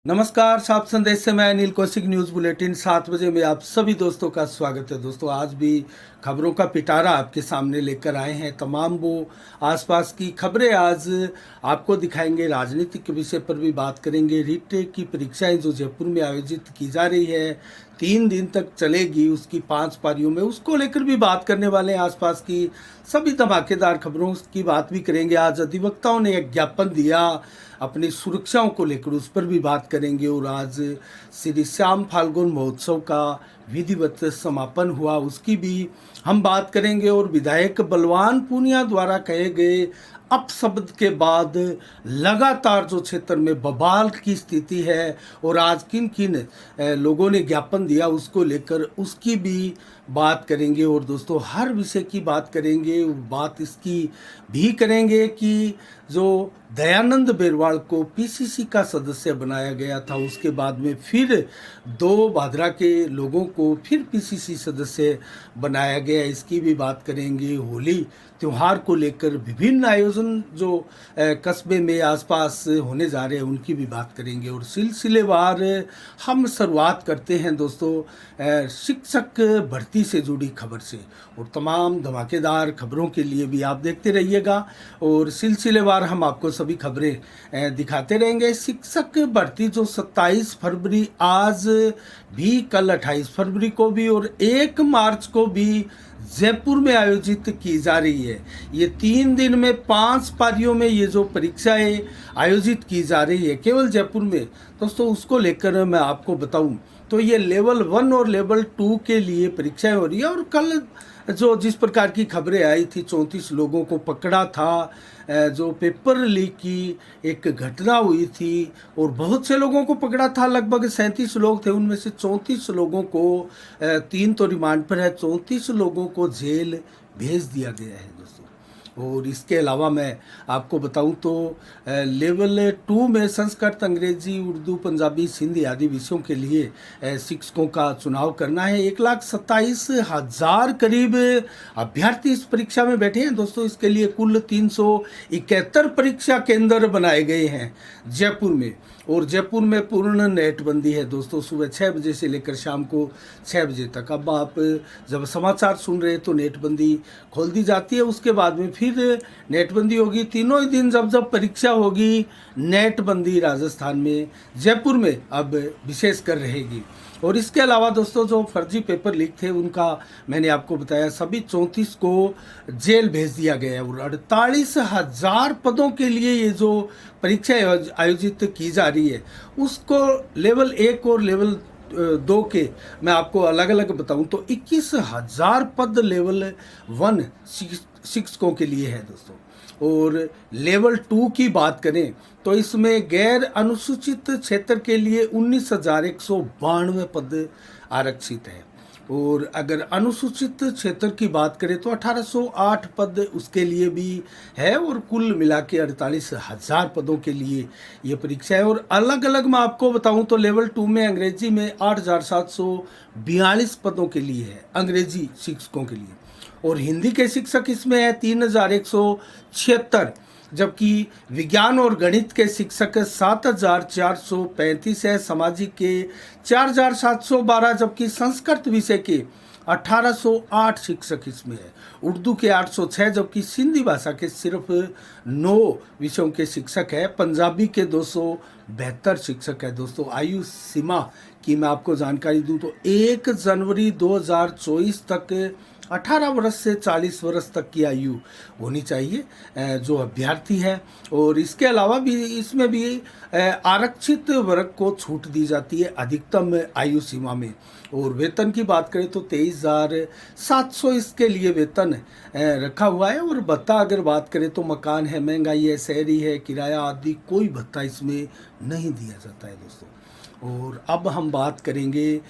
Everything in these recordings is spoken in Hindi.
नमस्कार, साफ संदेश से मैं अनिल कौशिक। न्यूज़ बुलेटिन 7 बजे में आप सभी दोस्तों का स्वागत है। दोस्तों, आज भी खबरों का पिटारा आपके सामने लेकर आए हैं। तमाम वो आसपास की खबरें आज आपको दिखाएंगे। राजनीतिक के विषय पर भी बात करेंगे। रीट की परीक्षाएं जो जयपुर में आयोजित की जा रही है, 3 दिन तक चलेगी, उसकी 5 पारियों में, उसको लेकर भी बात करने वाले हैं। आसपास की सभी धमाकेदार खबरों की बात भी करेंगे। आज अधिवक्ताओं ने एक ज्ञापन दिया अपनी सुरक्षाओं को लेकर, उस पर भी बात करेंगे। और आज श्री श्याम फाल्गुन महोत्सव का विधिवत समापन हुआ, उसकी भी हम बात करेंगे। और विधायक बलवान पूनिया द्वारा कहे गए अपशब्द के बाद लगातार जो क्षेत्र में बवाल की स्थिति है और आज किन किन लोगों ने ज्ञापन दिया, उसको लेकर उसकी भी बात करेंगे। और दोस्तों, हर विषय की बात करेंगे। बात इसकी भी करेंगे कि जो दयानंद बेरवाल को पीसीसी का सदस्य बनाया गया था, उसके बाद में फिर 2 भादरा के लोगों को फिर पीसीसी सदस्य बनाया गया, इसकी भी बात करेंगे। होली त्यौहार को लेकर विभिन्न आयोजन जो कस्बे में आसपास होने जा रहे हैं, उनकी भी बात करेंगे। और सिलसिलेवार हम शुरुआत करते हैं दोस्तों शिक्षक भर्ती से जुड़ी खबर से। और तमाम धमाकेदार खबरों के लिए भी आप देखते रहिएगा और सिलसिलेवार हम आपको सभी खबरें दिखाते रहेंगे। शिक्षक भर्ती जो 27 फरवरी आज भी, कल 28 फरवरी को भी और 1 मार्च को भी जयपुर में आयोजित की जा रही है। ये 3 दिन में 5 पारियों में ये जो परीक्षाएं आयोजित की जा रही है केवल जयपुर में दोस्तों, उसको लेकर मैं आपको बताऊं तो ये लेवल 1 और लेवल 2 के लिए परीक्षाएं हो रही है। और कल जो जिस प्रकार की खबरें आई थी, 34 लोगों को पकड़ा था, जो पेपर लीक की एक घटना हुई थी और बहुत से लोगों को पकड़ा था, लगभग 37 लोग थे। उनमें से 34 लोगों को 3 तो रिमांड पर है, 34 लोगों को जेल भेज दिया गया है दोस्तों। और इसके अलावा मैं आपको बताऊं तो लेवल 2 में संस्कृत, अंग्रेजी, उर्दू, पंजाबी, सिंधी आदि विषयों के लिए शिक्षकों का चुनाव करना है। 1,27,000 करीब अभ्यर्थी इस परीक्षा में बैठे हैं दोस्तों। इसके लिए कुल 371 परीक्षा केंद्र बनाए गए हैं जयपुर में। और जयपुर में पूर्ण नेटबंदी है दोस्तों, सुबह 6 बजे से लेकर शाम को 6 बजे तक। अब आप जब समाचार सुन रहे हैं तो नेटबंदी खोल दी जाती है, उसके बाद में फिर नेटबंदी होगी। तीनों ही दिन जब जब परीक्षा होगी, नेटबंदी राजस्थान में, जयपुर में अब विशेषकर रहेगी। और इसके अलावा दोस्तों, जो फर्जी पेपर लीक थे उनका मैंने आपको बताया, सभी 34 को जेल भेज दिया गया है। और 48,000 पदों के लिए ये जो परीक्षा आयोजित की जा रही है, उसको लेवल 1 और लेवल 2 के मैं आपको अलग अलग बताऊं तो 21,000 पद लेवल 1 शिक्षकों के लिए है दोस्तों। और लेवल 2 की बात करें तो इसमें गैर अनुसूचित क्षेत्र के लिए 19,192 पद आरक्षित हैं। और अगर अनुसूचित क्षेत्र की बात करें तो 1,808 पद उसके लिए भी है। और कुल मिला के 48,000 पदों के लिए ये परीक्षा है। और अलग अलग मैं आपको बताऊं तो लेवल 2 में अंग्रेजी में 8,742 पदों के लिए है, अंग्रेजी शिक्षकों के लिए। और हिंदी के शिक्षक इसमें है 3,176, जबकि विज्ञान और गणित के शिक्षक 7,435 है, सामाजिक के 4,712, जबकि संस्कृत विषय के 1,808 शिक्षक इसमें है। उर्दू के 806, जबकि सिंधी भाषा के सिर्फ 9 विषयों के शिक्षक है। पंजाबी के 272 शिक्षक है दोस्तों। आयु सीमा की मैं आपको जानकारी दूं तो 1 जनवरी 2024 तक 18 वर्ष से 40 वर्ष तक की आयु होनी चाहिए जो अभ्यर्थी है। और इसके अलावा भी इसमें भी आरक्षित वर्ग को छूट दी जाती है अधिकतम आयु सीमा में। और वेतन की बात करें तो 23,700 इसके लिए वेतन रखा हुआ है। और भत्ता अगर बात करें तो मकान है, महंगाई है, शहरी है, किराया आदि कोई भत्ता इसमें नहीं दिया जाता है दोस्तों। और अब हम बात करेंगे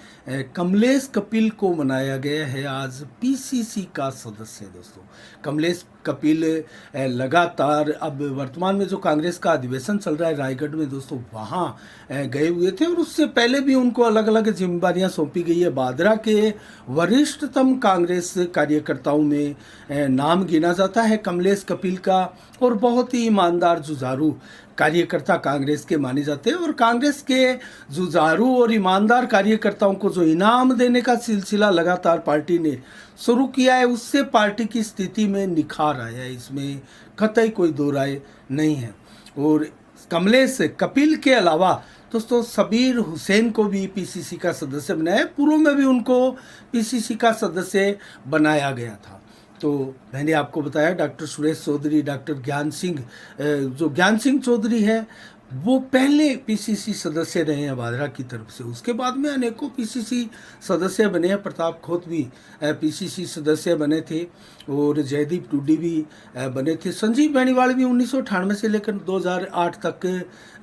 कमलेश कपिल को बनाया गया है आज पीसीसी का सदस्य दोस्तों। कमलेश कपिल लगातार अब वर्तमान में जो कांग्रेस का अधिवेशन चल रहा है रायगढ़ में दोस्तों, वहाँ गए हुए थे। और उससे पहले भी उनको अलग अलग जिम्मेदारियां सौंपी गई है। भादरा के वरिष्ठतम कांग्रेस कार्यकर्ताओं में नाम गिना जाता है कमलेश कपिल का। और बहुत ही ईमानदार, जुझारू कार्यकर्ता कांग्रेस के माने जाते हैं और कांग्रेस के जुझारू और ईमानदार कार्यकर्ताओं को जो इनाम देने का सिलसिला लगातार पार्टी ने शुरू किया है, उससे पार्टी की स्थिति में निखार आया है, इसमें कतई कोई दो राय नहीं है। और कमलेश कपिल के अलावा दोस्तों सबीर हुसैन को भी पीसीसी का सदस्य बनाया, पूर्व में भी उनको पीसीसी का सदस्य बनाया गया था। तो मैंने आपको बताया डॉक्टर सुरेश चौधरी, डॉक्टर ज्ञान सिंह, जो ज्ञान सिंह चौधरी है वो पहले पीसीसी सदस्य रहे हैं भादरा की तरफ से, उसके बाद में अनेकों पीसीसी सदस्य बने हैं। प्रताप खोत भी पीसीसी सदस्य बने थे और जयदीप टूडी भी बने थे। संजीव बेनीवाल भी 1998 से लेकर 2008 तक,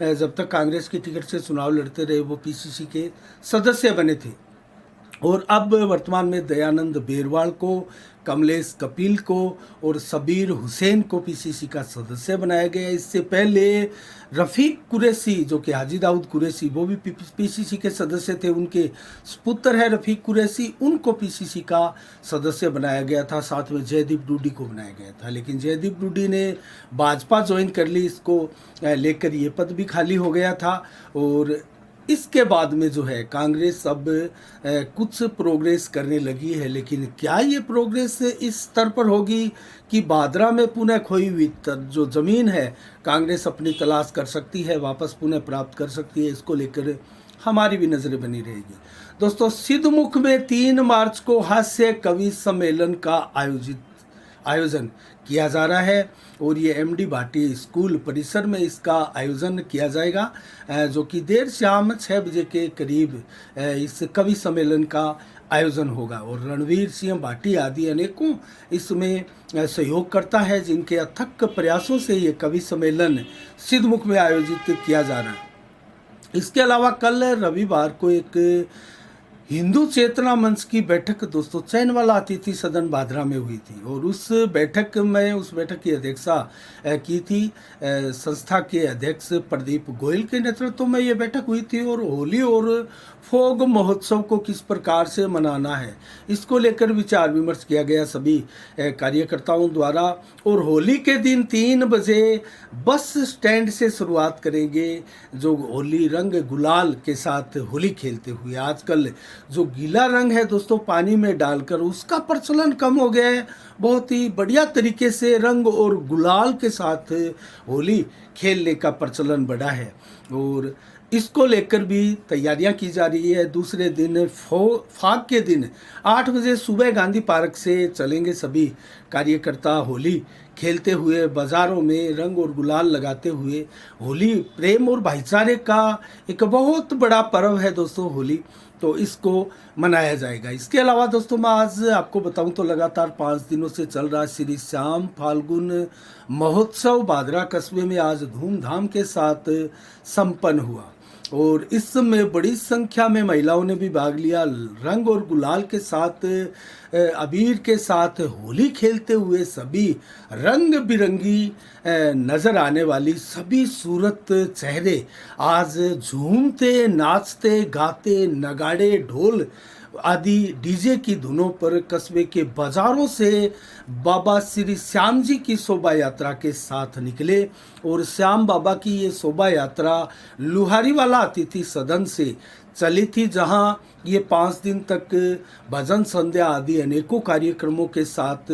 जब तक कांग्रेस की टिकट से चुनाव लड़ते रहे, वो पीसीसी के सदस्य बने थे। और अब वर्तमान में दयानंद बेरवाल को, कमलेश कपिल को और सबीर हुसैन को पीसीसी का सदस्य बनाया गया। इससे पहले रफ़ीक कुरैशी, जो कि हाजी दाऊद कुरैशी, वो भी पीसीसी के सदस्य थे, उनके पुत्र है रफ़ीक कुरैशी, उनको पीसीसी का सदस्य बनाया गया था। साथ में जयदीप डूडी को बनाया गया था, लेकिन जयदीप डूडी ने भाजपा ज्वाइन कर ली, इसको लेकर ये पद भी खाली हो गया था। और इसके बाद में जो है कांग्रेस अब कुछ प्रोग्रेस करने लगी है, लेकिन क्या ये प्रोग्रेस इस स्तर पर होगी कि भादरा में पुनः खोई हुई जो ज़मीन है कांग्रेस अपनी तलाश कर सकती है, वापस पुनः प्राप्त कर सकती है, इसको लेकर हमारी भी नज़रें बनी रहेगी। दोस्तों सिद्धमुख में 3 मार्च को हास्य कवि सम्मेलन का आयोजन किया जा रहा है और ये एमडी भाटी स्कूल परिसर में इसका आयोजन किया जाएगा, जो कि देर शाम 6 बजे के करीब इस कवि सम्मेलन का आयोजन होगा। और रणवीर सिंह भाटी आदि अनेकों इसमें सहयोग करता है, जिनके अथक प्रयासों से ये कवि सम्मेलन सिद्धमुख में आयोजित किया जा रहा है। इसके अलावा कल रविवार को एक हिंदू चेतना मंच की बैठक दोस्तों चैनवाला अतिथि सदन भादरा में हुई थी और उस बैठक की अध्यक्षता की थी संस्था के अध्यक्ष प्रदीप गोयल के नेतृत्व में ये बैठक हुई थी। और होली और फोग महोत्सव को किस प्रकार से मनाना है, इसको लेकर विचार विमर्श किया गया सभी कार्यकर्ताओं द्वारा। और होली के दिन 3 बजे बस स्टैंड से शुरुआत करेंगे, जो होली रंग गुलाल के साथ होली खेलते हुए। आजकल जो गीला रंग है दोस्तों पानी में डालकर, उसका प्रचलन कम हो गया है। बहुत ही बढ़िया तरीके से रंग और गुलाल के साथ होली खेलने का प्रचलन बढ़ा है और इसको लेकर भी तैयारियां की जा रही है। दूसरे दिन फाग के दिन 8 बजे सुबह गांधी पार्क से चलेंगे सभी कार्यकर्ता होली खेलते हुए, बाज़ारों में रंग और गुलाल लगाते हुए। होली प्रेम और भाईचारे का एक बहुत बड़ा पर्व है दोस्तों होली, तो इसको मनाया जाएगा। इसके अलावा दोस्तों मैं आज आपको बताऊं तो लगातार 5 दिनों से चल रहा श्री श्याम फाल्गुन महोत्सव भादरा कस्बे में आज धूमधाम के साथ संपन्न हुआ और इसमें बड़ी संख्या में महिलाओं ने भी भाग लिया। रंग और गुलाल के साथ, अबीर के साथ होली खेलते हुए सभी रंग बिरंगी नज़र आने वाली सभी सूरत चेहरे आज झूमते, नाचते, गाते, नगाड़े, ढोल आदि डीजे की धुनों पर कस्बे के बाजारों से बाबा श्री श्याम जी की शोभा यात्रा के साथ निकले। और श्याम बाबा की ये शोभा यात्रा लुहारी वाला अतिथि सदन से चली थी, जहां ये 5 दिन तक भजन संध्या आदि अनेकों कार्यक्रमों के साथ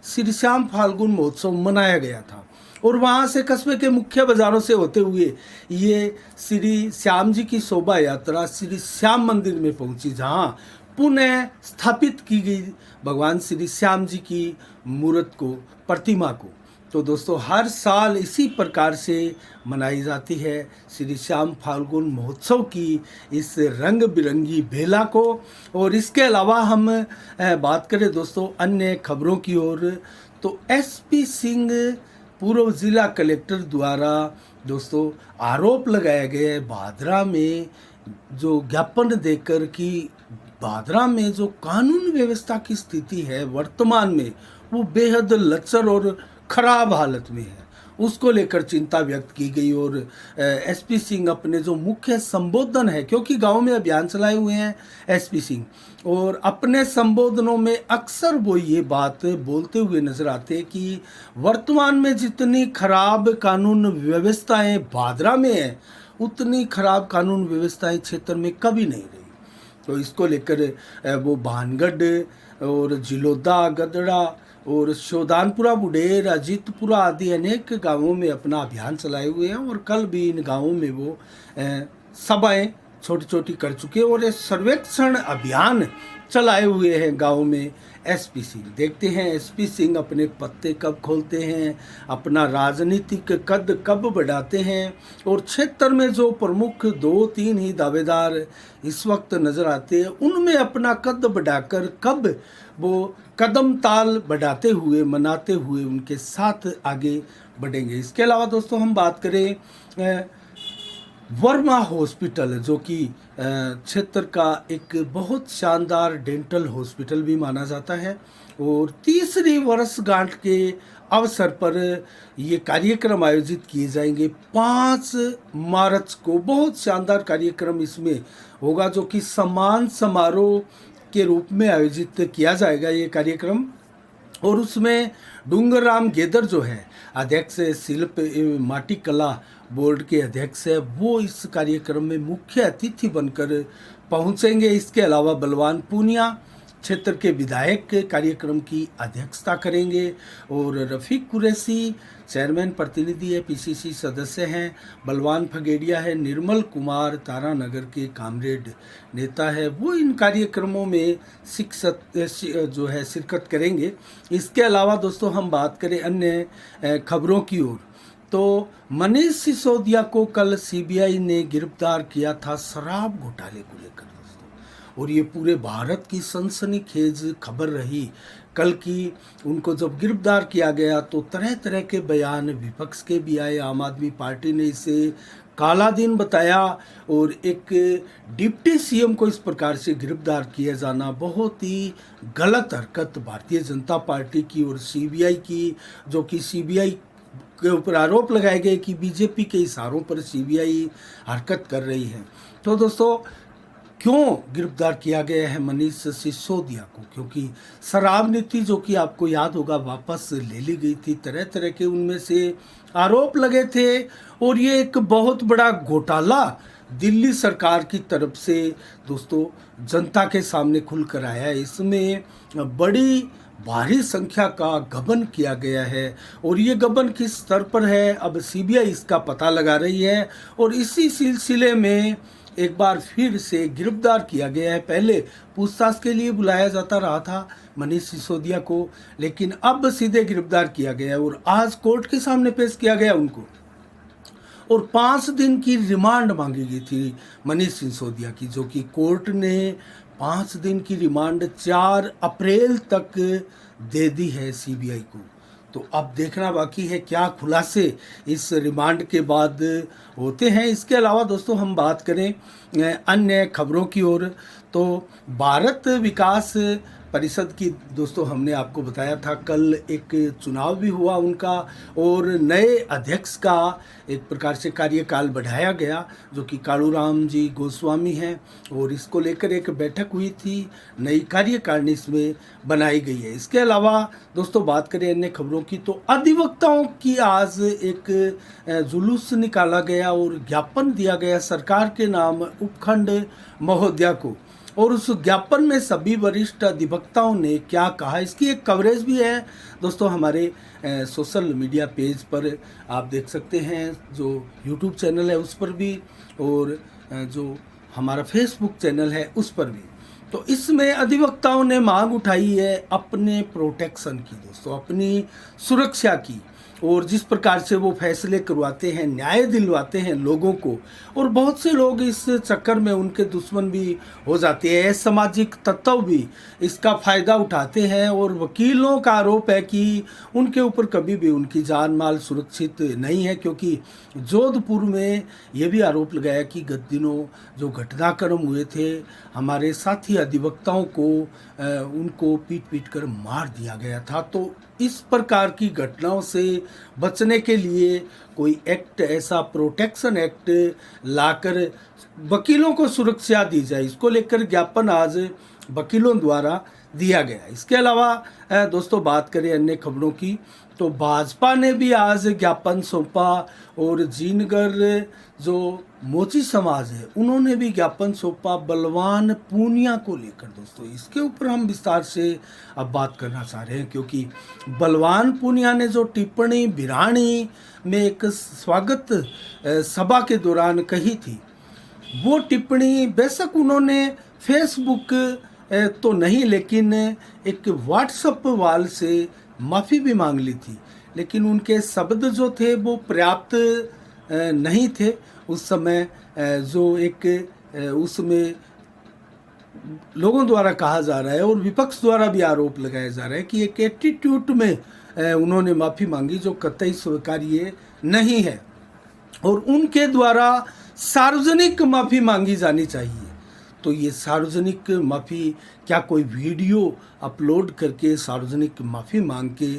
श्री श्याम फाल्गुन महोत्सव मनाया गया था। और वहाँ से कस्बे के मुख्य बाज़ारों से होते हुए ये श्री श्याम जी की शोभा यात्रा श्री श्याम मंदिर में पहुँची, जहाँ पुनः स्थापित की गई भगवान श्री श्याम जी की मूर्त को, प्रतिमा को। तो दोस्तों हर साल इसी प्रकार से मनाई जाती है श्री श्याम फाल्गुन महोत्सव की इस रंग बिरंगी बेला को। और इसके अलावा हम बात करें दोस्तों अन्य खबरों की ओर, तो एसपी सिंह पूर्व जिला कलेक्टर द्वारा दोस्तों आरोप लगाया गया है भादरा में जो ज्ञापन देकर कि भादरा में जो कानून व्यवस्था की स्थिति है वर्तमान में वो बेहद लचर और खराब हालत में है। उसको लेकर चिंता व्यक्त की गई। और एसपी सिंह अपने जो मुख्य संबोधन है, क्योंकि गांव में अभियान चलाए हुए हैं एसपी सिंह, और अपने संबोधनों में अक्सर वो ये बात बोलते हुए नजर आते हैं कि वर्तमान में जितनी खराब कानून व्यवस्थाएं भादरा में है, उतनी खराब कानून व्यवस्थाएं क्षेत्र में कभी नहीं रही। तो इसको लेकर वो भानगढ़ और जिलोदा, गदड़ा और शोधानपुरा, बुडेर, अजीतपुरा आदि अनेक गांवों में अपना अभियान चलाए हुए हैं। और कल भी इन गांवों में वो सभाएं छोटी छोटी कर चुके हैं और ये सर्वेक्षण अभियान चलाए हुए हैं गांव में एसपी सिंह। देखते हैं एसपी सिंह अपने पत्ते कब खोलते हैं, अपना राजनीतिक कद कब बढ़ाते हैं, और क्षेत्र में जो प्रमुख 2-3 ही दावेदार इस वक्त नजर आते हैं, उनमें अपना कद बढ़ाकर कब वो कदम ताल बढ़ाते हुए, मनाते हुए उनके साथ आगे बढ़ेंगे। इसके अलावा दोस्तों हम बात करें वर्मा हॉस्पिटल, जो कि क्षेत्र का एक बहुत शानदार डेंटल हॉस्पिटल भी माना जाता है, और तीसरी वर्षगांठ के अवसर पर ये कार्यक्रम आयोजित किए जाएंगे 5 मार्च को। बहुत शानदार कार्यक्रम इसमें होगा, जो कि सम्मान समारोह के रूप में आयोजित किया जाएगा ये कार्यक्रम। और उसमें डूंगरराम गेदर जो है अध्यक्ष शिल्प एवं माटी कला बोर्ड के अध्यक्ष है, वो इस कार्यक्रम में मुख्य अतिथि बनकर पहुंचेंगे। इसके अलावा बलवान पूनिया क्षेत्र के विधायक कार्यक्रम की अध्यक्षता करेंगे, और रफ़ीक कुरैशी चेयरमैन प्रतिनिधि है, पीसीसी सदस्य हैं, बलवान फगेड़िया है, निर्मल कुमार तारानगर के कामरेड नेता है, वो इन कार्यक्रमों में शिरकत करेंगे। इसके अलावा दोस्तों हम बात करें अन्य खबरों की ओर, तो मनीष सिसोदिया को कल सीबीआई ने गिरफ्तार किया था शराब घोटाले को लेकर दोस्तों, और ये पूरे भारत की सनसनीखेज खबर रही कल की। उनको जब गिरफ्तार किया गया तो तरह तरह के बयान विपक्ष के भी आए। आम आदमी पार्टी ने इसे काला दिन बताया, और एक डिप्टी सीएम को इस प्रकार से गिरफ्तार किया जाना बहुत ही गलत हरकत भारतीय जनता पार्टी की और सीबीआई की, जो कि सीबीआई के ऊपर आरोप लगाए गए कि बीजेपी के इशारों पर सीबीआई हरकत कर रही है। तो दोस्तों क्यों गिरफ्तार किया गया है मनीष सिसोदिया को? क्योंकि शराब नीति, जो कि आपको याद होगा, वापस ले ली गई थी। तरह तरह के उनमें से आरोप लगे थे, और ये एक बहुत बड़ा घोटाला दिल्ली सरकार की तरफ से दोस्तों जनता के सामने खुल कर आया है। इसमें बड़ी भारी संख्या का गबन किया गया है, और ये गबन किस स्तर पर है अब सीबीआई इसका पता लगा रही है, और इसी सिलसिले में एक बार फिर से गिरफ्तार किया गया है। पहले पूछताछ के लिए बुलाया जाता रहा था मनीष सिसोदिया को, लेकिन अब सीधे गिरफ्तार किया गया है, और आज कोर्ट के सामने पेश किया गया उनको, और 5 दिन की रिमांड मांगी गई थी मनीष सिसोदिया की, जो कि कोर्ट ने 5 दिन की रिमांड 4 अप्रैल तक दे दी है सीबीआई को। तो अब देखना बाकी है क्या खुलासे इस रिमांड के बाद होते हैं। इसके अलावा दोस्तों हम बात करें अन्य खबरों की ओर, तो भारत विकास परिषद की दोस्तों हमने आपको बताया था कल एक चुनाव भी हुआ उनका, और नए अध्यक्ष का एक प्रकार से कार्यकाल बढ़ाया गया, जो कि कालूराम जी गोस्वामी हैं, और इसको लेकर एक बैठक हुई थी, नई कार्यकारिणी इसमें बनाई गई है। इसके अलावा दोस्तों बात करें अन्य खबरों की, तो अधिवक्ताओं की आज एक जुलूस निकाला गया और ज्ञापन दिया गया सरकार के नाम उपखंड महोदया को, और उस ज्ञापन में सभी वरिष्ठ अधिवक्ताओं ने क्या कहा, इसकी एक कवरेज भी है दोस्तों हमारे सोशल मीडिया पेज पर आप देख सकते हैं, जो यूट्यूब चैनल है उस पर भी, और जो हमारा फेसबुक चैनल है उस पर भी। तो इसमें अधिवक्ताओं ने मांग उठाई है अपने प्रोटेक्शन की दोस्तों, अपनी सुरक्षा की, और जिस प्रकार से वो फैसले करवाते हैं, न्याय दिलवाते हैं लोगों को, और बहुत से लोग इस चक्कर में उनके दुश्मन भी हो जाते हैं, सामाजिक तत्व भी इसका फ़ायदा उठाते हैं, और वकीलों का आरोप है कि उनके ऊपर कभी भी उनकी जान माल सुरक्षित नहीं है। क्योंकि जोधपुर में ये भी आरोप लगाया कि गत दिनों जो घटनाक्रम हुए थे, हमारे साथी अधिवक्ताओं को उनको पीट पीट कर मार दिया गया था। तो इस प्रकार की घटनाओं से बचने के लिए कोई एक्ट, ऐसा प्रोटेक्शन एक्ट लाकर वकीलों को सुरक्षा दी जाए, इसको लेकर ज्ञापन आज वकीलों द्वारा दिया गया। इसके अलावा दोस्तों बात करें अन्य खबरों की, तो भाजपा ने भी आज ज्ञापन सौंपा और जीनगर जो मोची समाज है उन्होंने भी ज्ञापन सौंपा बलवान पूनिया को लेकर। दोस्तों इसके ऊपर हम विस्तार से अब बात करना चाह रहे हैं, क्योंकि बलवान पूनिया ने जो टिप्पणी बिरानी में एक स्वागत सभा के दौरान कही थी, वो टिप्पणी बेशक उन्होंने फेसबुक तो नहीं, लेकिन एक व्हाट्सएप वाल से माफ़ी भी मांग ली थी, लेकिन उनके शब्द जो थे वो पर्याप्त नहीं थे उस समय। जो एक उसमें लोगों द्वारा कहा जा रहा है और विपक्ष द्वारा भी आरोप लगाया जा रहा है कि एक एटीट्यूड में उन्होंने माफ़ी मांगी, जो कतई स्वीकार्य नहीं है और उनके द्वारा सार्वजनिक माफ़ी मांगी जानी चाहिए। तो ये सार्वजनिक माफ़ी, क्या कोई वीडियो अपलोड करके सार्वजनिक माफ़ी मांग के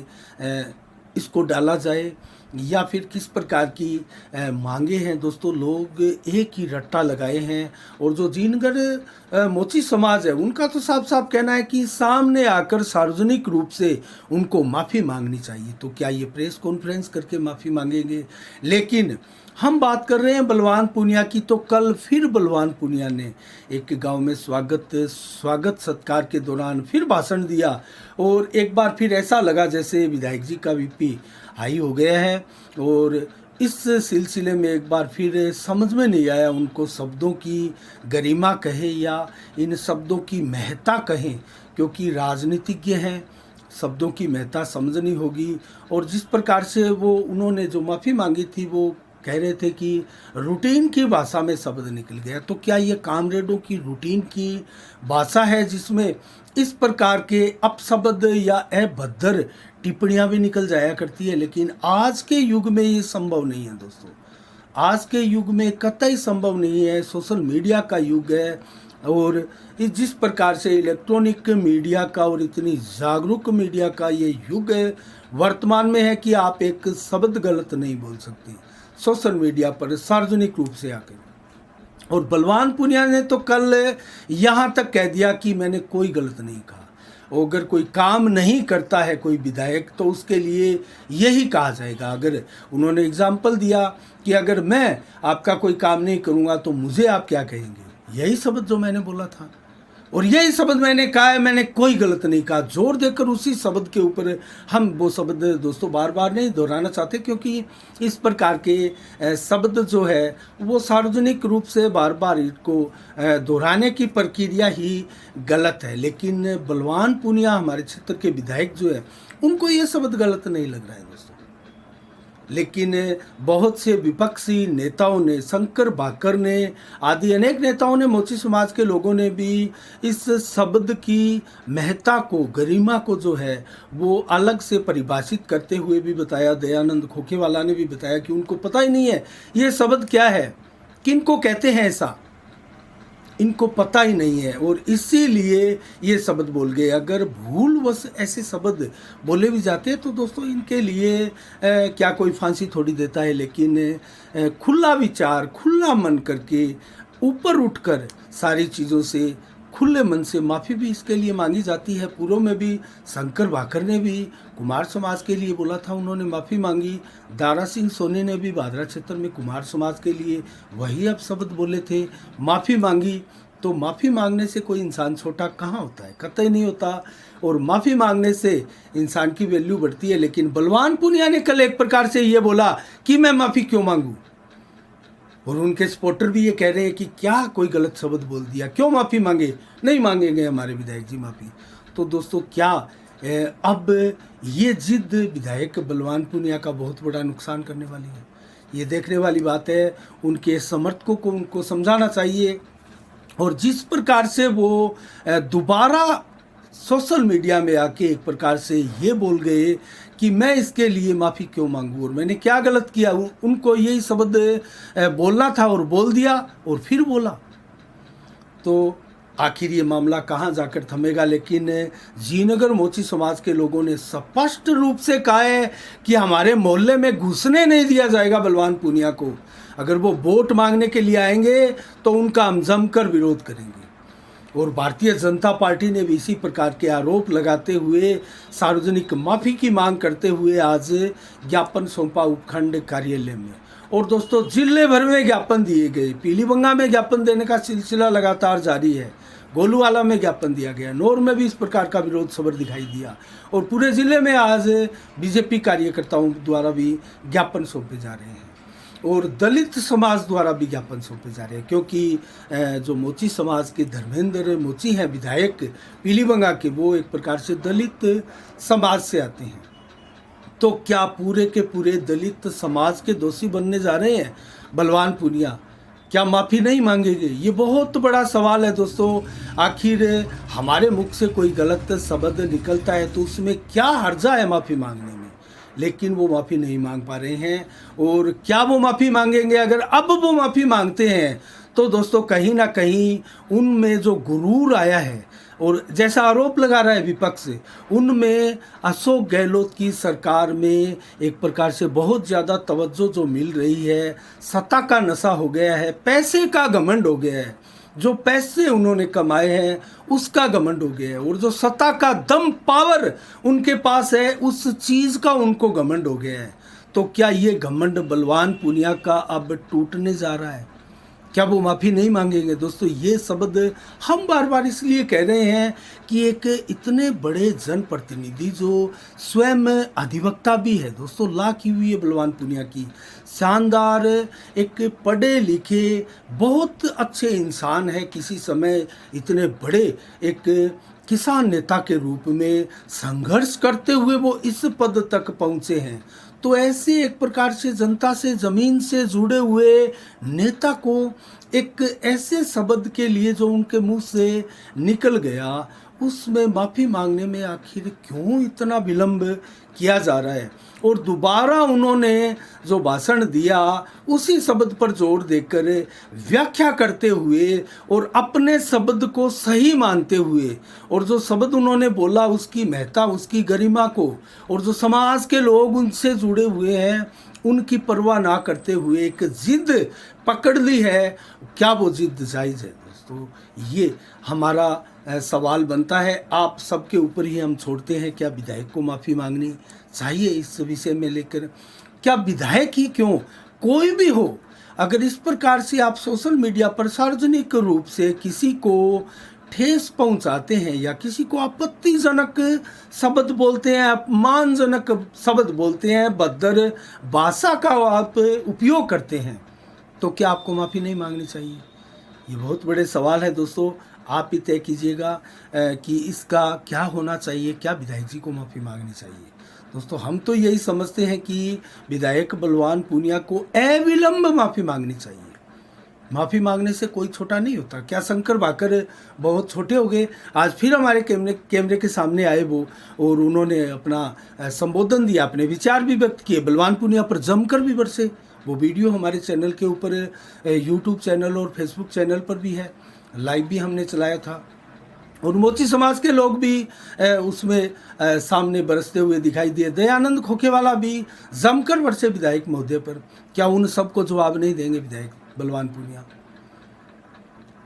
इसको डाला जाए, या फिर किस प्रकार की मांगे हैं? दोस्तों लोग एक ही रट्टा लगाए हैं, और जो जीनगर मोची समाज है उनका तो साफ साफ कहना है कि सामने आकर सार्वजनिक रूप से उनको माफ़ी मांगनी चाहिए। तो क्या ये प्रेस कॉन्फ्रेंस करके माफ़ी मांगेंगे? लेकिन हम बात कर रहे हैं बलवान पूनिया की, तो कल फिर बलवान पूनिया ने एक गांव में स्वागत सत्कार के दौरान फिर भाषण दिया, और एक बार फिर ऐसा लगा जैसे विधायक जी का बीपी हाई हो गया है, और इस सिलसिले में एक बार फिर समझ में नहीं आया उनको शब्दों की गरिमा कहे या इन शब्दों की महत्ता कहें, क्योंकि राजनीतिज्ञ हैं, शब्दों की महत्ता समझनी होगी। और जिस प्रकार से वो उन्होंने जो माफ़ी मांगी थी, वो कह रहे थे कि रूटीन की भाषा में शब्द निकल गया। तो क्या ये कामरेडों की रूटीन की भाषा है जिसमें इस प्रकार के अपशब्द या अभद्र टिप्पणियां भी निकल जाया करती है? लेकिन आज के युग में ये संभव नहीं है दोस्तों, आज के युग में कतई संभव नहीं है। सोशल मीडिया का युग है, और जिस प्रकार से इलेक्ट्रॉनिक मीडिया का और इतनी जागरूक मीडिया का ये युग है वर्तमान में है कि आप एक शब्द गलत नहीं बोल सकते सोशल मीडिया पर सार्वजनिक रूप से आकर। और बलवान पूनिया ने तो कल यहाँ तक कह दिया कि मैंने कोई गलत नहीं कहा। अगर कोई काम नहीं करता है कोई विधायक, तो उसके लिए यही कहा जाएगा। अगर उन्होंने एग्जाम्पल दिया कि अगर मैं आपका कोई काम नहीं करूँगा तो मुझे आप क्या कहेंगे, यही शब्द जो मैंने बोला था और यही शब्द मैंने कहा है, मैंने कोई गलत नहीं कहा। जोर देकर उसी शब्द के ऊपर हम वो शब्द दोस्तों बार बार नहीं दोहराना चाहते, क्योंकि इस प्रकार के शब्द जो है वो सार्वजनिक रूप से बार बार इनको दोहराने की प्रक्रिया ही गलत है। लेकिन बलवान पूनिया हमारे क्षेत्र के विधायक जो है उनको ये शब्द गलत नहीं लग रहा है दोस्तों। लेकिन बहुत से विपक्षी नेताओं ने, शंकर भाकर ने आदि अनेक नेताओं ने, मोची समाज के लोगों ने भी इस शब्द की महत्ता को, गरिमा को जो है वो अलग से परिभाषित करते हुए भी बताया। दयानंद खोखेवाला ने भी बताया कि उनको पता ही नहीं है ये शब्द क्या है, किनको कहते हैं, ऐसा इनको पता ही नहीं है और इसीलिए ये शब्द बोल गए। अगर भूलवश ऐसे शब्द बोले भी जाते हैं तो दोस्तों इनके लिए क्या कोई फांसी थोड़ी देता है, लेकिन खुला विचार, खुला मन करके ऊपर उठकर सारी चीज़ों से खुले मन से माफ़ी भी इसके लिए मांगी जाती है। पूर्व में भी शंकर भाकर ने भी कुमार समाज के लिए बोला था, उन्होंने माफ़ी मांगी। दारा सिंह सोनी ने भी भादरा क्षेत्र में कुमार समाज के लिए वही अब शब्द बोले थे, माफ़ी मांगी। तो माफ़ी मांगने से कोई इंसान छोटा कहाँ होता है, कतई नहीं होता, और माफ़ी मांगने से इंसान की वैल्यू बढ़ती है। लेकिन बलवान पूनिया ने कल एक प्रकार से ये बोला कि मैं माफ़ी क्यों मांगूँ, और उनके सपोर्टर भी ये कह रहे हैं कि क्या कोई गलत शब्द बोल दिया, क्यों माफ़ी मांगे, नहीं मांगेंगे हमारे विधायक जी माफ़ी। तो दोस्तों क्या अब ये जिद विधायक बलवान पूनिया का बहुत बड़ा नुकसान करने वाली है? ये देखने वाली बात है। उनके समर्थकों को उनको समझाना चाहिए, और जिस प्रकार से वो दोबारा सोशल मीडिया में आके एक प्रकार से ये बोल गए कि मैं इसके लिए माफ़ी क्यों मांगूँ और मैंने क्या गलत किया, उनको यही शब्द बोलना था और बोल दिया और फिर बोला। तो आखिर ये मामला कहाँ जाकर थमेगा, लेकिन जीनगर मोची समाज के लोगों ने स्पष्ट रूप से कहा है कि हमारे मोहल्ले में घुसने नहीं दिया जाएगा बलवान पूनिया को। अगर वो वोट मांगने के लिए आएंगे तो उनका हम जमकर विरोध करेंगे। और भारतीय जनता पार्टी ने भी इसी प्रकार के आरोप लगाते हुए सार्वजनिक माफ़ी की मांग करते हुए आज ज्ञापन सौंपा उपखंड कार्यालय में। और दोस्तों, जिले भर में ज्ञापन दिए गए। पीलीबंगा में ज्ञापन देने का सिलसिला लगातार जारी है। गोलूवाला में ज्ञापन दिया गया। नौर में भी इस प्रकार का विरोध सबर दिखाई दिया। और पूरे ज़िले में आज बीजेपी कार्यकर्ताओं द्वारा भी ज्ञापन सौंपे जा रहे हैं और दलित समाज द्वारा भी ज्ञापन सौंपे जा रहे हैं, क्योंकि जो मोची समाज के धर्मेंद्र मोची हैं विधायक पीलीबंगा के, वो एक प्रकार से दलित समाज से आते हैं। तो क्या पूरे के पूरे दलित समाज के दोषी बनने जा रहे हैं बलवान पूनिया? क्या माफ़ी नहीं मांगेंगे? ये बहुत बड़ा सवाल है दोस्तों। आखिर हमारे मुख से कोई गलत शब्द निकलता है तो उसमें क्या हर्जा है माफ़ी मांगने में? लेकिन वो माफ़ी नहीं मांग पा रहे हैं। और क्या वो माफ़ी मांगेंगे? अगर अब वो माफ़ी मांगते हैं तो दोस्तों कहीं ना कहीं उनमें जो गुरूर आया है और जैसा आरोप लगा रहा है विपक्ष, उनमें अशोक गहलोत की सरकार में एक प्रकार से बहुत ज़्यादा तवज्जो जो मिल रही है, सत्ता का नशा हो गया है, पैसे का घमंड हो गया है। जो पैसे उन्होंने कमाए हैं उसका घमंड हो गया है और जो सत्ता का दम पावर उनके पास है उस चीज़ का उनको घमंड हो गया है। तो क्या ये घमंड बलवान पूनिया का अब टूटने जा रहा है? क्या वो माफ़ी नहीं मांगेंगे? दोस्तों, ये शब्द हम बार बार इसलिए कह रहे हैं कि एक इतने बड़े जनप्रतिनिधि जो स्वयं अधिवक्ता भी है दोस्तों, ला की हुई है बलवान पूनिया की, शानदार एक पढ़े लिखे बहुत अच्छे इंसान है, किसी समय इतने बड़े एक किसान नेता के रूप में संघर्ष करते हुए वो इस पद तक पहुँचे हैं। तो ऐसे एक प्रकार से जनता से ज़मीन से जुड़े हुए नेता को एक ऐसे शब्द के लिए जो उनके मुंह से निकल गया, उसमें माफ़ी मांगने में आखिर क्यों इतना विलंब किया जा रहा है? और दोबारा उन्होंने जो भाषण दिया उसी शब्द पर जोर देकर व्याख्या करते हुए और अपने शब्द को सही मानते हुए और जो शब्द उन्होंने बोला उसकी महत्ता, उसकी गरिमा को, और जो समाज के लोग उनसे जुड़े हुए हैं उनकी परवाह ना करते हुए एक जिद पकड़ ली है। क्या वो जिद जायज़ है? दोस्तों, ये हमारा सवाल बनता है। आप सबके ऊपर ही हम छोड़ते हैं। क्या विधायक को माफ़ी मांगनी चाहिए इस विषय में लेकर? क्या विधायक ही क्यों, कोई भी हो, अगर इस प्रकार से आप सोशल मीडिया पर सार्वजनिक रूप से किसी को ठेस पहुंचाते हैं या किसी को आपत्तिजनक शब्द बोलते हैं, अपमानजनक शब्द बोलते हैं, भद्दर भाषा का आप उपयोग करते हैं, तो क्या आपको माफ़ी नहीं मांगनी चाहिए? ये बहुत बड़े सवाल है दोस्तों। आप ही तय कीजिएगा कि इसका क्या होना चाहिए, क्या विधायक जी को माफ़ी मांगनी चाहिए। दोस्तों, हम तो यही समझते हैं कि विधायक बलवान पूनिया को अविलंब माफ़ी मांगनी चाहिए। माफ़ी मांगने से कोई छोटा नहीं होता। क्या शंकर भाकर बहुत छोटे हो गए? आज फिर हमारे कैमरे के सामने आए वो, और उन्होंने अपना संबोधन दिया, अपने विचार भी व्यक्त किए, बलवान पूनिया पर जमकर भी बरसे। वो वीडियो हमारे चैनल के ऊपर यूट्यूब चैनल और फेसबुक चैनल पर भी है, लाइव भी हमने चलाया था, और मोची समाज के लोग भी उसमें सामने बरसते हुए दिखाई दिए। दयानंद खोखेवाला भी जमकर बरसे विधायक महोदय पर। क्या उन सबको जवाब नहीं देंगे विधायक बलवान पूनिया?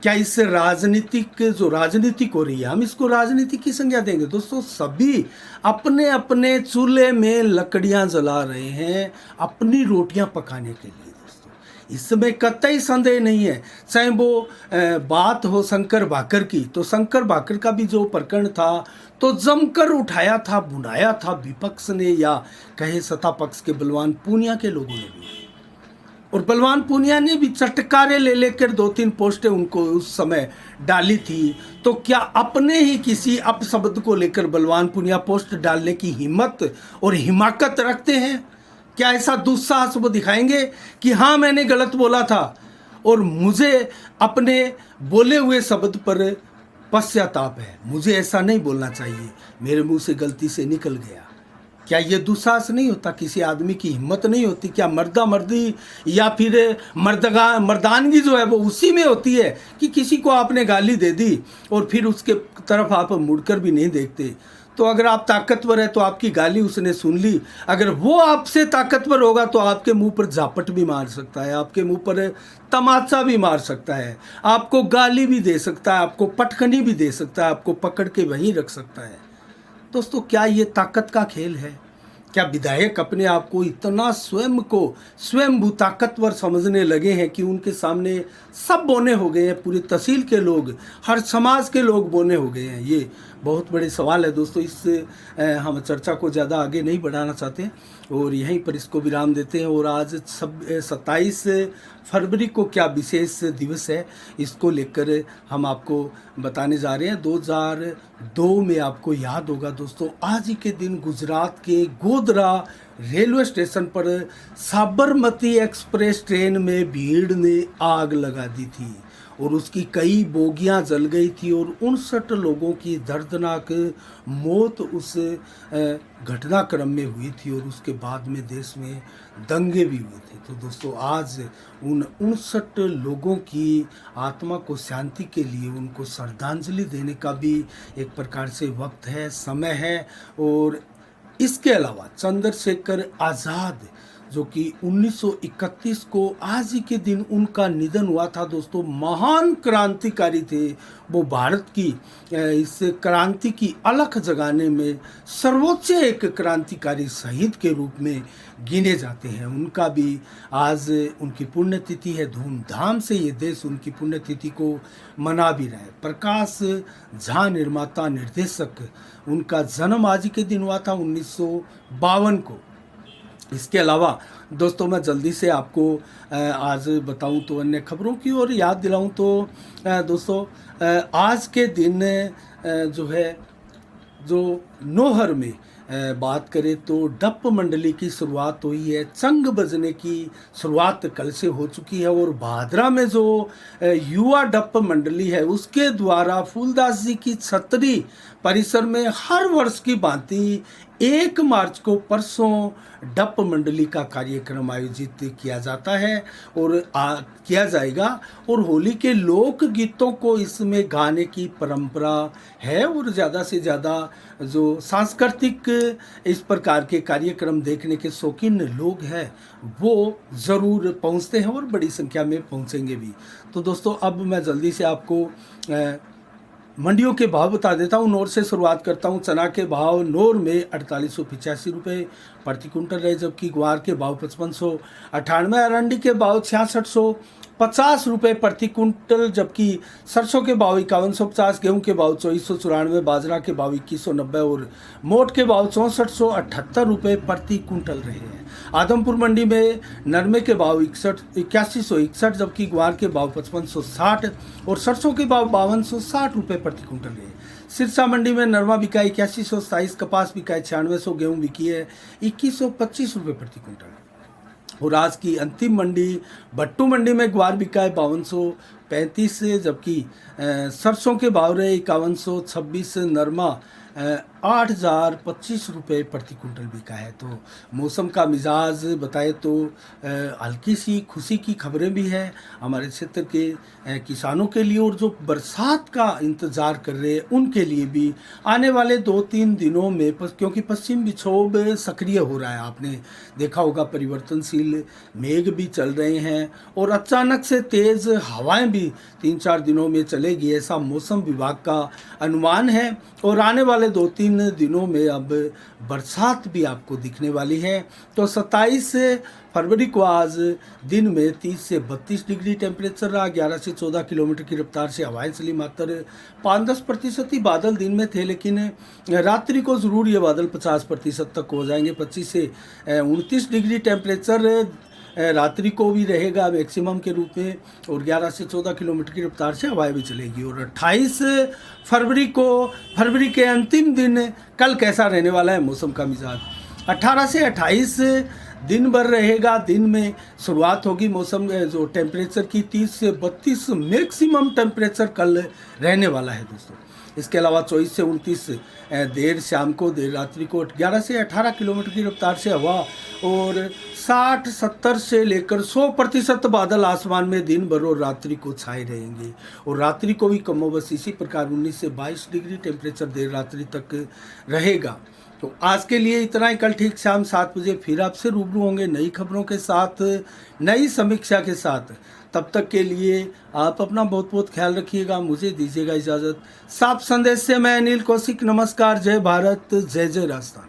क्या इससे राजनीतिक जो राजनीतिक हो रही है, हम इसको राजनीति की संज्ञा देंगे? दोस्तों, सभी अपने अपने चूल्हे में लकड़ियां जला रहे हैं अपनी रोटियां पकाने के लिए। दोस्तों, इसमें कतई संदेह नहीं है। चाहे वो बात हो शंकर भाकर की, तो शंकर भाकर का भी जो प्रकरण था तो जमकर उठाया था, बुलाया था विपक्ष ने, या कहे सत्ता पक्ष के बलवान पूनिया के लोगों ने भी। और बलवान पूनिया ने भी चटकारे ले लेकर 2-3 पोस्टें उनको उस समय डाली थी। तो क्या अपने ही किसी अपशब्द को लेकर बलवान पूनिया पोस्ट डालने की हिम्मत और हिमाकत रखते हैं? क्या ऐसा दुस्साहस वो दिखाएंगे कि हाँ, मैंने गलत बोला था और मुझे अपने बोले हुए शब्द पर पश्चाताप है, मुझे ऐसा नहीं बोलना चाहिए, मेरे मुंह से गलती से निकल गया? क्या ये दुस्साहस नहीं होता? किसी आदमी की हिम्मत नहीं होती? क्या मर्दा मर्दी या फिर मर्दानगी जो है वो उसी में होती है कि किसी को आपने गाली दे दी और फिर उसके तरफ आप मुड़कर भी नहीं देखते? तो अगर आप ताकतवर है तो आपकी गाली उसने सुन ली, अगर वो आपसे ताकतवर होगा तो आपके मुंह पर झापट भी मार सकता है, आपके मुंह पर तमाचा भी मार सकता है, आपको गाली भी दे सकता है, आपको पटखनी भी दे सकता है, आपको पकड़ के वहीं रख सकता है। दोस्तों, क्या ये ताकत का खेल है? क्या विधायक अपने आप को इतना स्वयंभू ताकतवर समझने लगे हैं कि उनके सामने सब बोने हो गए हैं? पूरी तहसील के लोग, हर समाज के लोग बोने हो गए हैं। ये बहुत बड़े सवाल है दोस्तों। हम चर्चा को ज़्यादा आगे नहीं बढ़ाना चाहते हैं और यहीं पर इसको विराम देते हैं। और आज 27 फरवरी को क्या विशेष दिवस है, इसको लेकर हम आपको बताने जा रहे हैं। 2002 में आपको याद होगा दोस्तों, आज ही के दिन गुजरात के गोधरा रेलवे स्टेशन पर साबरमती एक्सप्रेस ट्रेन में भीड़ ने आग लगा दी थी और उसकी कई बोगियां जल गई थी और 59 लोगों की दर्दनाक मौत उस घटनाक्रम में हुई थी और उसके बाद में देश में दंगे भी हुए थे। तो दोस्तों, आज उन 59 लोगों की आत्मा को शांति के लिए उनको श्रद्धांजलि देने का भी एक प्रकार से वक्त है, समय है। और इसके अलावा चंद्रशेखर आज़ाद, जो कि 1931 को आज ही के दिन उनका निधन हुआ था दोस्तों, महान क्रांतिकारी थे। वो भारत की इस क्रांति की अलख जगाने में सर्वोच्च एक क्रांतिकारी शहीद के रूप में गिने जाते हैं। उनका भी आज उनकी पुण्यतिथि है। धूमधाम से ये देश उनकी पुण्यतिथि को मना भी रहा है। प्रकाश झा निर्माता निर्देशक, उनका जन्म आज ही के दिन हुआ था 1952 को। इसके अलावा दोस्तों, मैं जल्दी से आपको आज बताऊं तो अन्य खबरों की और याद दिलाऊं तो दोस्तों, आज के दिन जो है, जो नौहर में बात करें तो डप मंडली की शुरुआत हुई है। चंग बजने की शुरुआत कल से हो चुकी है और भादरा में जो युवा डप मंडली है उसके द्वारा फूलदास जी की छतरी परिसर में हर वर्ष की भांति 1 मार्च को परसों डप मंडली का कार्यक्रम आयोजित किया जाता है और किया जाएगा। और होली के लोक गीतों को इसमें गाने की परंपरा है और ज़्यादा से ज़्यादा जो सांस्कृतिक इस प्रकार के कार्यक्रम देखने के शौकीन लोग हैं वो ज़रूर पहुंचते हैं और बड़ी संख्या में पहुंचेंगे भी। तो दोस्तों, अब मैं जल्दी से आपको मंडियों के भाव बता देता हूँ। नौर से शुरुआत करता हूँ। चना के भाव नौर में 4885 रुपये प्रति कुंटल है, जबकि ग्वार के भाव 5598, अरंडी के भाव 6650 रुपये प्रति कुंटल, जबकि सरसों के भाव 5150, गेहूं के भाव 2494, बाजरा के भाव 2190 और मोट के भाव 6478 रुपये प्रति कुंटल रहे हैं। आदमपुर मंडी में नरमे के भाव 8161, जबकि ग्वार के भाव 5560 और सरसों के भाव 5260 रुपये प्रति कुंटल रहे। सिरसा मंडी में नरमा बिका 8127, कपास बिका 9600, गेहूं बिकी है 2125 रुपये प्रति कुंटल। और आज की अंतिम मंडी भट्टू मंडी में ग्वार बिका है 5235, जबकि सरसों के भाव रहे 5126, नरमा 8025 रुपये प्रति कुंटल बिका है। तो मौसम का मिजाज बताए तो हल्की सी खुशी की खबरें भी हैं हमारे क्षेत्र के किसानों के लिए, और जो बरसात का इंतज़ार कर रहे हैं उनके लिए भी आने वाले 2-3 दिनों में, क्योंकि पश्चिम विक्षोभ सक्रिय हो रहा है, आपने देखा होगा परिवर्तनशील मेघ भी चल रहे हैं और अचानक से तेज़ हवाएं भी 3-4 दिनों में चलेगी, ऐसा मौसम विभाग का अनुमान है। और आने वाले 2-3 दिनों में अब बरसात भी आपको दिखने वाली है। तो 27 फरवरी को आज दिन में 30 से 32 डिग्री टेम्परेचर रहा। 11 से 14 किलोमीटर की रफ्तार से हवाएं चली। मात्र 5-10% ही बादल दिन में थे, लेकिन रात्रि को ज़रूर ये बादल 50% तक हो जाएंगे। 25 से 29 डिग्री टेम्परेचर रात्रि को भी रहेगा मैक्सिमम के रूप में, और 11 से 14 किलोमीटर की रफ्तार से हवाएं भी चलेगी। और 28 फरवरी को, फरवरी के अंतिम दिन, कल कैसा रहने वाला है मौसम का मिजाज। 18 से 28 दिन भर रहेगा। दिन में शुरुआत होगी मौसम जो टेम्परेचर की 30 से 32 मैक्सिमम टेम्परेचर कल रहने वाला है दोस्तों। इसके अलावा 24 से 29 देर शाम को, देर रात्रि को 11 से 18 किलोमीटर की रफ्तार से हवा और 60-70 से लेकर 100% बादल आसमान में दिन भर और रात्रि को छाए रहेंगे। और रात्रि को भी कमोबश इसी प्रकार 19 से 22 डिग्री टेम्परेचर देर रात्रि तक रहेगा। तो आज के लिए इतना ही। कल ठीक शाम 7 बजे फिर आपसे रूबरू होंगे नई खबरों के साथ, नई समीक्षा के साथ। तब तक के लिए आप अपना बहुत बहुत ख्याल रखिएगा। मुझे दीजिएगा इजाज़त। साफ संदेश से मैं अनिल कौशिक। नमस्कार। जय भारत, जय जय राजस्थान।